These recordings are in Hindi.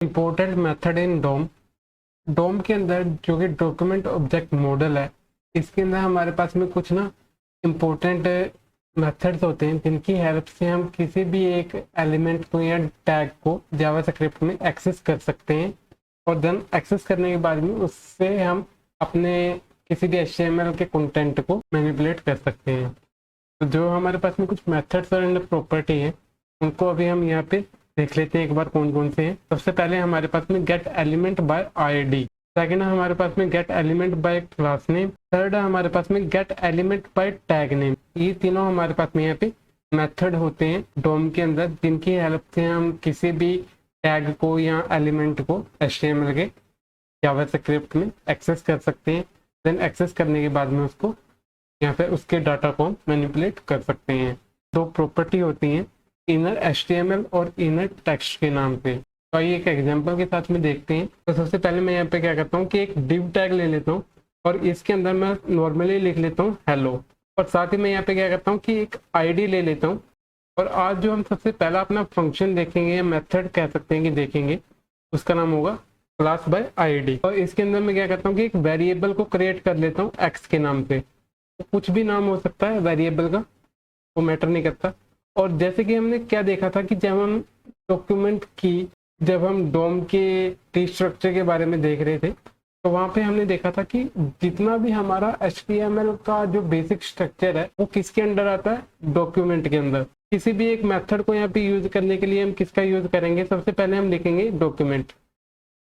इम्पोर्टेंट मेथड इन डोम। डोम के अंदर जो कि डॉक्यूमेंट ऑब्जेक्ट मॉडल है, इसके अंदर हमारे पास में कुछ ना इम्पोर्टेंट मेथड्स होते हैं जिनकी हेल्प से हम किसी भी एक एलिमेंट को या टैग को जावास्क्रिप्ट में एक्सेस कर सकते हैं और देन एक्सेस करने के बाद में उससे हम अपने किसी भी HTML के कंटेंट को मैनिपुलेट कर सकते हैं। तो जो हमारे पास में कुछ मेथड्स और प्रॉपर्टी है उनको अभी हम यहाँ पे देख लेते हैं एक बार कौन कौन से हैं। सबसे पहले हमारे पास में gate element by ID, second हमारे पास में gate element by class name, third हमारे पास में gate element by tag name. ये तीनों हमारे पास में यहाँ पे मेथड होते हैं डोम के अंदर जिनकी हेल्प से हम किसी भी टैग को या एलिमेंट को HTML के जावास्क्रिप्ट में एक्सेस कर सकते हैं। देन एक्सेस करने के बाद में उसको या फिर उसके डाटा को मैनिपुलेट कर सकते हैं। दो प्रॉपर्टी होती हैं, इनर HTML और इनर टेक्स्ट के नाम से। तो आइए एक एग्जांपल के साथ में देखते हैं। तो सबसे पहले मैं यहाँ पे क्या करता हूँ कि एक डिव टैग ले लेता हूँ और इसके अंदर मैं नॉर्मली लिख लेता हूँ हेलो, और साथ ही मैं यहाँ पे क्या करता हूँ कि एक ID ले लेता हूँ। और आज जो हम सबसे पहला अपना फंक्शन देखेंगे या मेथड कह सकते हैं कि देखेंगे, उसका नाम होगा क्लास बाय ID। और इसके अंदर मैं क्या करता हूँ कि एक वेरिएबल को क्रिएट कर लेता हूँ x के नाम से। तो कुछ भी नाम हो सकता है वेरिएबल का, वो मैटर नहीं करता। और जैसे कि हमने क्या देखा था कि जब हम डोम के ट्री स्ट्रक्चर के बारे में देख रहे थे, तो वहाँ पे हमने देखा था कि जितना भी हमारा HTML का जो बेसिक स्ट्रक्चर है वो किसके अंडर आता है, डॉक्यूमेंट के अंदर। किसी भी एक मेथड को यहाँ पे यूज करने के लिए हम किसका यूज करेंगे, सबसे पहले हम लिखेंगे डॉक्यूमेंट,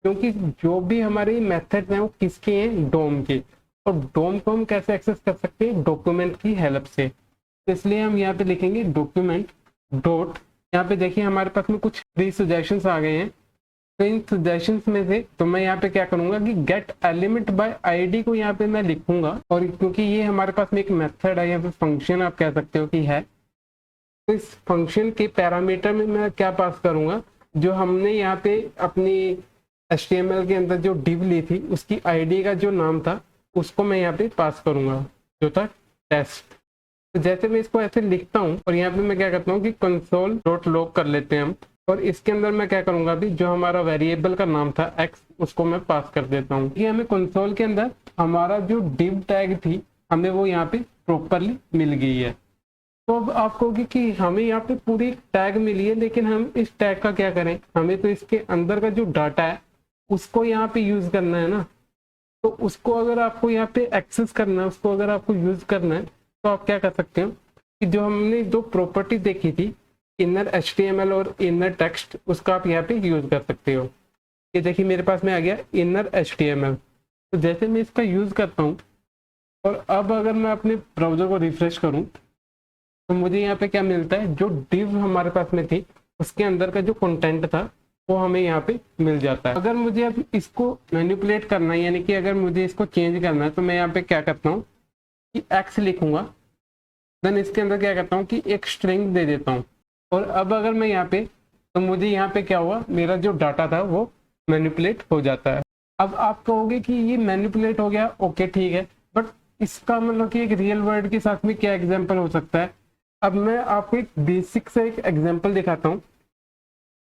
क्योंकि जो भी हमारे मेथड हैं वो किसके हैं, डोम के। और डोम को हम कैसे एक्सेस कर सकते हैं, डॉक्यूमेंट की हेल्प से। तो इसलिए हम यहाँ पे लिखेंगे डॉक्यूमेंट डॉट, यहाँ पे देखिए हमारे पास में कुछ फ्री सजेशंस आ गए हैं। तो इन सजेशंस में से तो मैं यहाँ पे क्या करूंगा कि गेट एलिमेंट बाय ID को यहाँ पे मैं लिखूंगा, और क्योंकि ये हमारे पास में एक मेथड है या फिर फंक्शन आप कह सकते हो कि है, तो इस फंक्शन के पैरामीटर में मैं क्या पास करूंगा, जो हमने यहाँ पे अपनी HTML के अंदर जो डिव ली थी उसकी ID का जो नाम था उसको मैं यहाँ पे पास करूंगा, जो था टेस्ट। तो जैसे मैं इसको ऐसे लिखता हूँ और यहाँ पे मैं क्या करता हूँ कि कंसोल डॉट लॉग कर लेते हैं हम, और इसके अंदर मैं क्या करूंगा अभी जो हमारा वेरिएबल का नाम था x उसको मैं पास कर देता हूँ। ये हमें कंसोल के अंदर हमारा जो डिव टैग थी हमें वो यहाँ पे प्रॉपरली मिल गई है। तो अब आप कहोगे कि हमें यहाँ पे पूरी टैग मिली है, लेकिन हम इस टैग का क्या करें, हमें तो इसके अंदर का जो डाटा है उसको यहाँ पे यूज करना है ना। तो उसको अगर आपको यहाँ पे एक्सेस करना है, उसको अगर आपको यूज करना है, तो आप क्या कर सकते हो कि जो हमने दो प्रॉपर्टी देखी थी इनर HTML और इनर टेक्स्ट, उसका आप यहाँ पे यूज कर सकते हो। ये देखिए मेरे पास में आ गया इनर HTML। तो जैसे मैं इसका यूज करता हूँ और अब अगर मैं अपने ब्राउजर को रिफ्रेश करूँ तो मुझे यहाँ पे क्या मिलता है, जो डिव हमारे पास में थी उसके अंदर का जो कंटेंट था वो हमें यहाँ पे मिल जाता है। अगर मुझे अब इसको मैनिपुलेट करना है, यानी कि अगर मुझे इसको चेंज करना है, तो मैं यहाँ पे क्या करता हूँ कि x लिखूंगा, देन इसके अंदर क्या करता हूँ कि एक स्ट्रिंग दे देता हूँ। और अब अगर मैं यहाँ पे, तो मुझे यहाँ पे क्या हुआ, मेरा जो डाटा था वो मैनिपुलेट हो जाता है। अब आप कहोगे कि ये मैनिपुलेट हो गया, ओके ठीक है, बट इसका मतलब कि एक रियल वर्ल्ड के साथ में क्या एग्जाम्पल हो सकता है। अब मैं आपको एक बेसिक से एक एग्जाम्पल दिखाता हूँ।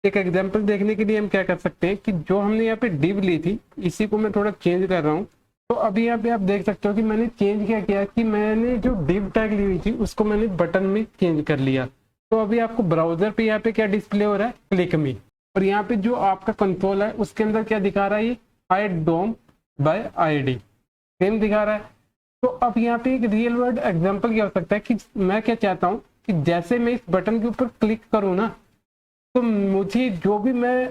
एक एग्जाम्पल देखने के लिए हम क्या कर सकते हैं कि जो हमने यहाँ पे डिव ली थी इसी को मैं थोड़ा चेंज कर रहा हूँ। तो अभी यहाँ पे आप देख सकते हो कि मैंने चेंज क्या किया कि मैंने जो डिव टैग ली हुई थी उसको मैंने बटन में चेंज कर लिया। तो अभी आपको ब्राउजर पे यहाँ पे क्या डिस्प्ले हो रहा है, क्लिक मी, और यहाँ पे जो आपका कंट्रोल है उसके अंदर क्या दिखा रहा है, ये हाइड डोम बाय ID सेम दिखा रहा है। तो अब यहाँ पे एक रियल वर्ल्ड एग्जाम्पल क्या हो सकता है कि मैं क्या चाहता हूँ कि जैसे मैं इस बटन के ऊपर क्लिक करूँ ना, तो मुझे जो भी मैं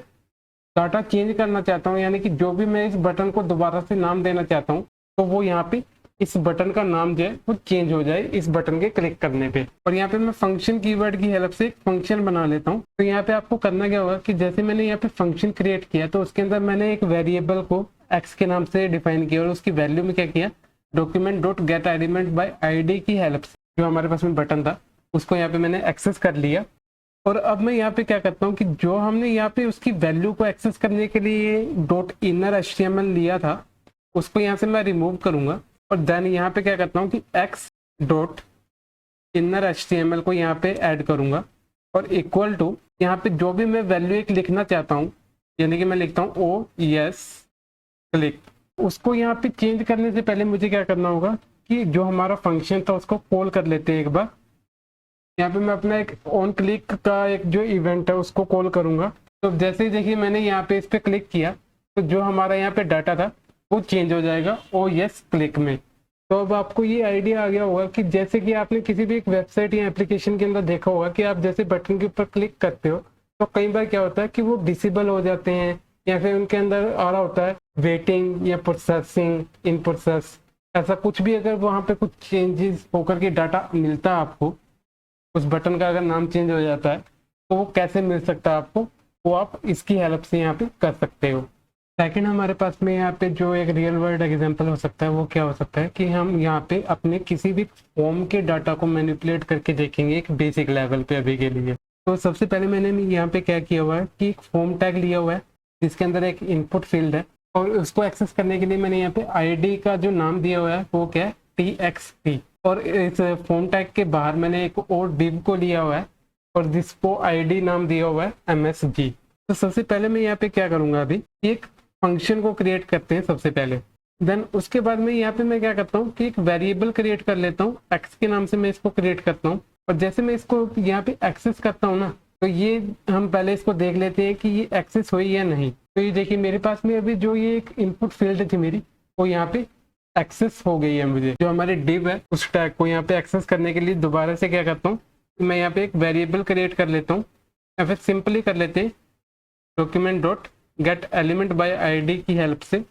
डाटा चेंज करना चाहता हूँ, यानी कि जो भी मैं इस बटन को दोबारा से नाम देना चाहता हूँ, तो वो यहाँ पे इस बटन का नाम जो है वो चेंज हो जाए इस बटन के क्लिक करने पे। और यहाँ पे मैं फंक्शन कीवर्ड की हेल्प से एक फंक्शन बना लेता हूँ। तो यहाँ पे आपको करना क्या होगा कि जैसे मैंने यहाँ पे फंक्शन क्रिएट किया तो उसके अंदर मैंने एक वेरिएबल को x के नाम से डिफाइन किया और उसकी वैल्यू में क्या किया, document dot gate element by ID की हेल्प से जो हमारे पास में बटन था उसको यहाँ पे मैंने एक्सेस कर लिया। और अब मैं यहाँ पे क्या करता हूँ कि जो हमने यहाँ पे उसकी वैल्यू को एक्सेस करने के लिए डॉट इनर HTML लिया था उसको यहाँ से मैं रिमूव करूंगा, और देन यहाँ पे क्या करता हूँ कि x डॉट इनर HTML को यहाँ पे ऐड करूंगा और इक्वल टू यहाँ पे जो भी मैं वैल्यू एक लिखना चाहता हूँ यानी कि मैं लिखता हूँ ओ यस क्लिक। उसको यहाँ पे चेंज करने से पहले मुझे क्या करना होगा कि जो हमारा फंक्शन था उसको कॉल कर लेते हैं एक बार। यहाँ पे मैं अपना एक ऑन क्लिक का एक जो इवेंट है उसको कॉल करूंगा। तो जैसे ही देखिए मैंने यहाँ पे इस पे क्लिक किया तो जो हमारा यहाँ पे डाटा था वो चेंज हो जाएगा ओ यस क्लिक में। तो अब आपको ये आइडिया आ गया होगा कि जैसे कि आपने किसी भी एक वेबसाइट या एप्लीकेशन के अंदर देखा होगा कि आप जैसे बटन के ऊपर क्लिक करते हो तो कई बार क्या होता है कि वो डिसेबल हो जाते हैं या फिर उनके अंदर आ रहा होता है वेटिंग या प्रोसेसिंग इन प्रोसेस, ऐसा कुछ भी अगर वहाँ पे कुछ चेंजेस होकर के डाटा मिलता है आपको, उस बटन का अगर नाम चेंज हो जाता है तो वो कैसे मिल सकता है आपको, वो आप इसकी हेल्प से यहाँ पे कर सकते हो। सेकंड हमारे पास में यहाँ पे जो एक रियल वर्ल्ड एग्जांपल हो सकता है वो क्या हो सकता है कि हम यहाँ पे अपने किसी भी फॉर्म के डाटा को मैनिपुलेट करके देखेंगे एक बेसिक लेवल पे अभी के लिए। तो सबसे पहले मैंने यहाँ पे क्या किया हुआ है कि एक फॉर्म टैग लिया हुआ है जिसके अंदर एक इनपुट फील्ड है और उसको एक्सेस करने के लिए मैंने यहाँ पे आईडी का जो नाम दिया हुआ है वो क्या है TXT, और इस फॉर्म टैग के बाहर मैंने एक और डिव को लिया हुआ है और जिसको आईडी नाम दिया हुआ है MSG। तो सबसे पहले मैं यहाँ पे क्या करूंगा, अभी एक फंक्शन को क्रिएट करते हैं सबसे पहले, देन उसके बाद में यहाँ पे मैं क्या करता हूँ कि एक वेरिएबल क्रिएट कर लेता हूँ x के नाम से मैं इसको क्रिएट करता हूँ। और जैसे मैं इसको यहाँ पे एक्सेस करता हूँ ना तो ये हम पहले इसको देख लेते हैं कि ये एक्सेस हुई या नहीं। तो ये देखिए मेरे पास में अभी जो ये एक इनपुट फील्ड थी मेरी वो यहाँ पे एक्सेस हो गई है। मुझे जो हमारे डिव है उस टैग को यहाँ पे एक्सेस करने के लिए दोबारा से क्या करता हूँ, मैं यहाँ पे एक वेरिएबल क्रिएट कर लेता हूँ या फिर सिंपली कर लेते हैं document dot gate element by ID की हेल्प से,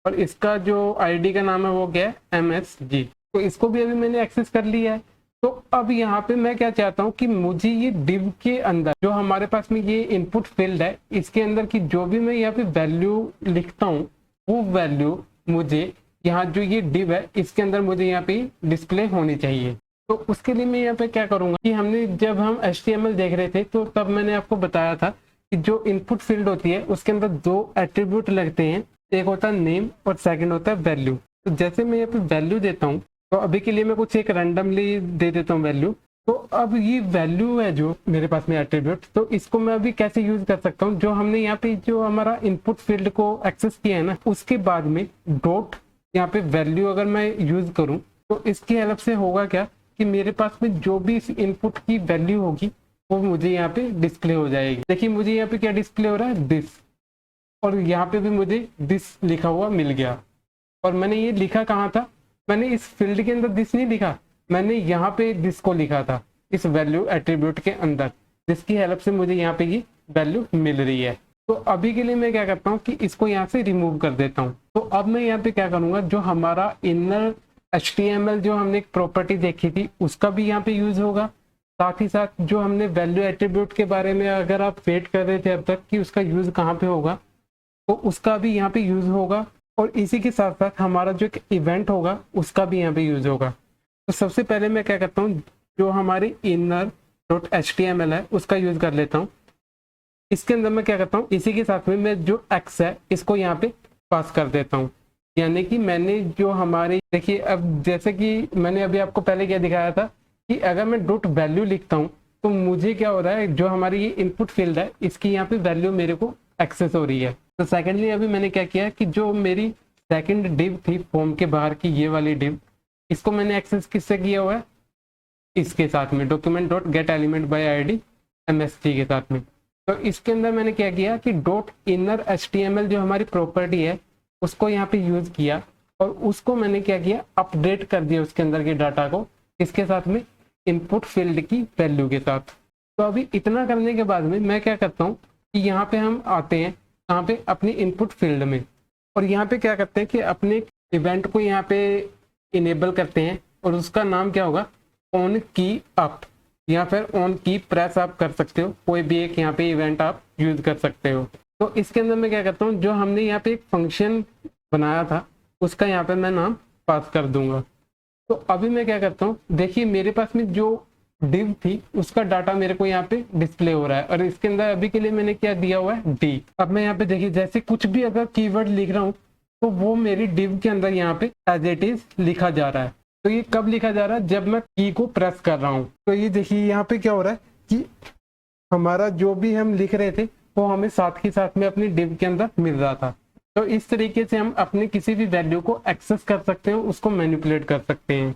और इसका जो आईडी का नाम है वो क्या है MSG। तो इसको भी अभी मैंने एक्सेस कर लिया है। तो अब यहाँ पे मैं क्या चाहता हूँ कि मुझे ये डिव के अंदर जो हमारे पास में ये इनपुट फील्ड है इसके अंदर की जो भी मैं यहाँ पे वैल्यू लिखता हूँ वो वैल्यू मुझे यहाँ जो ये डिव है इसके अंदर मुझे यहाँ पे डिस्प्ले होनी चाहिए। तो उसके लिए मैं यहाँ पे क्या करूँगा कि हमने जब हम HTML देख रहे थे तो तब मैंने आपको बताया था कि जो इनपुट फील्ड होती है उसके अंदर दो एट्रीब्यूट लगते हैं, एक होता है नेम और सेकंड होता है वैल्यू। तो जैसे मैं यहाँ पे वैल्यू देता हूँ तो अभी के लिए मैं कुछ एक रैंडमली दे देता हूँ वैल्यू। तो अब ये वैल्यू है जो मेरे पास में एट्रीब्यूट, तो इसको मैं अभी कैसे यूज कर सकता हूँ, जो हमने यहाँ पे जो हमारा इनपुट फील्ड को एक्सेस किया है ना उसके बाद में डॉट यहाँ पे वैल्यू अगर मैं यूज करूँ तो इसकी हेल्प से होगा क्या कि मेरे पास में जो भी इस इनपुट की वैल्यू होगी वो मुझे यहाँ पे डिस्प्ले हो जाएगी। देखिए मुझे यहाँ पे क्या डिस्प्ले हो रहा है दिस, और यहाँ पे भी मुझे दिस लिखा हुआ मिल गया। और मैंने ये लिखा कहाँ था, मैंने इस फील्ड के अंदर दिस नहीं लिखा, मैंने यहाँ पे दिस को लिखा था इस वैल्यू एट्रीब्यूट के अंदर, जिसकी हेल्प से मुझे यहाँ पे ये वैल्यू मिल रही है। तो अभी के लिए मैं क्या करता हूँ कि इसको यहाँ से रिमूव कर देता हूँ। तो अब मैं यहाँ पे क्या करूँगा, जो हमारा इनर HTML जो हमने एक प्रॉपर्टी देखी थी उसका भी यहाँ पे यूज होगा, साथ ही साथ जो हमने वैल्यू एट्रीब्यूट के बारे में अगर आप वेट कर रहे थे अब तक कि उसका यूज कहाँ पे होगा तो उसका भी यहाँ पे यूज होगा, और इसी के साथ साथ हमारा जो एक इवेंट होगा उसका भी यहाँ पे यूज होगा। तो सबसे पहले मैं क्या करता हूँ, जो हमारी inner.html है उसका यूज कर लेता हूँ। इसके अंदर मैं क्या करता हूँ, इसी के साथ में मैं जो x है इसको यहाँ पे पास कर देता हूँ। यानी कि मैंने जो हमारी देखिए अब जैसे कि मैंने अभी आपको पहले क्या दिखाया था कि अगर मैं डॉट वैल्यू लिखता हूँ तो मुझे क्या हो रहा है, जो हमारी ये इनपुट फील्ड है इसकी यहाँ पे वैल्यू मेरे को एक्सेस हो रही है। तो सेकेंडली अभी मैंने क्या किया कि जो मेरी सेकंड डिव थी फॉर्म के बाहर की ये वाली डिव, इसको मैंने एक्सेस किससे किया हुआ है, इसके साथ में document dot gate element by ID MSG के साथ में। तो इसके अंदर मैंने क्या किया कि डॉट इनर HTML जो हमारी प्रॉपर्टी है उसको यहाँ पे यूज किया और उसको मैंने क्या किया अपडेट कर दिया उसके अंदर के डाटा को इसके साथ में इनपुट फील्ड की वैल्यू के साथ। तो अभी इतना करने के बाद में मैं क्या करता हूँ कि यहाँ पे हम आते हैं यहाँ पे अपनी इनपुट फील्ड में, और यहाँ पे क्या करते हैं कि अपने इवेंट को यहाँ पे इनेबल करते हैं और उसका नाम क्या होगा ऑन की अप या फिर ऑन की प्रेस आप कर सकते हो, कोई भी एक यहाँ पे इवेंट आप यूज कर सकते हो। तो इसके अंदर मैं क्या करता हूँ, जो हमने यहाँ पे एक फंक्शन बनाया था उसका यहाँ पे मैं नाम पास कर दूंगा। तो अभी मैं क्या करता हूँ, देखिए मेरे पास में जो डिव थी उसका डाटा मेरे को यहाँ पे डिस्प्ले हो रहा है और इसके अंदर अभी के लिए मैंने क्या दिया हुआ है डी। अब मैं यहाँ पे देखिए जैसे कुछ भी अगर कीवर्ड लिख रहा हूँ तो वो मेरी डिव के अंदर यहाँ पे एज इट इज लिखा जा रहा है। तो ये कब लिखा जा रहा है, जब मैं की को प्रेस कर रहा हूँ। तो ये देखिए यहाँ पे क्या हो रहा है कि हमारा जो भी हम लिख रहे थे वो हमें साथ ही साथ में अपनी div के अंदर मिल रहा था। तो इस तरीके से हम अपने किसी भी वैल्यू को एक्सेस कर सकते हैं, उसको मैनिपुलेट कर सकते हैं।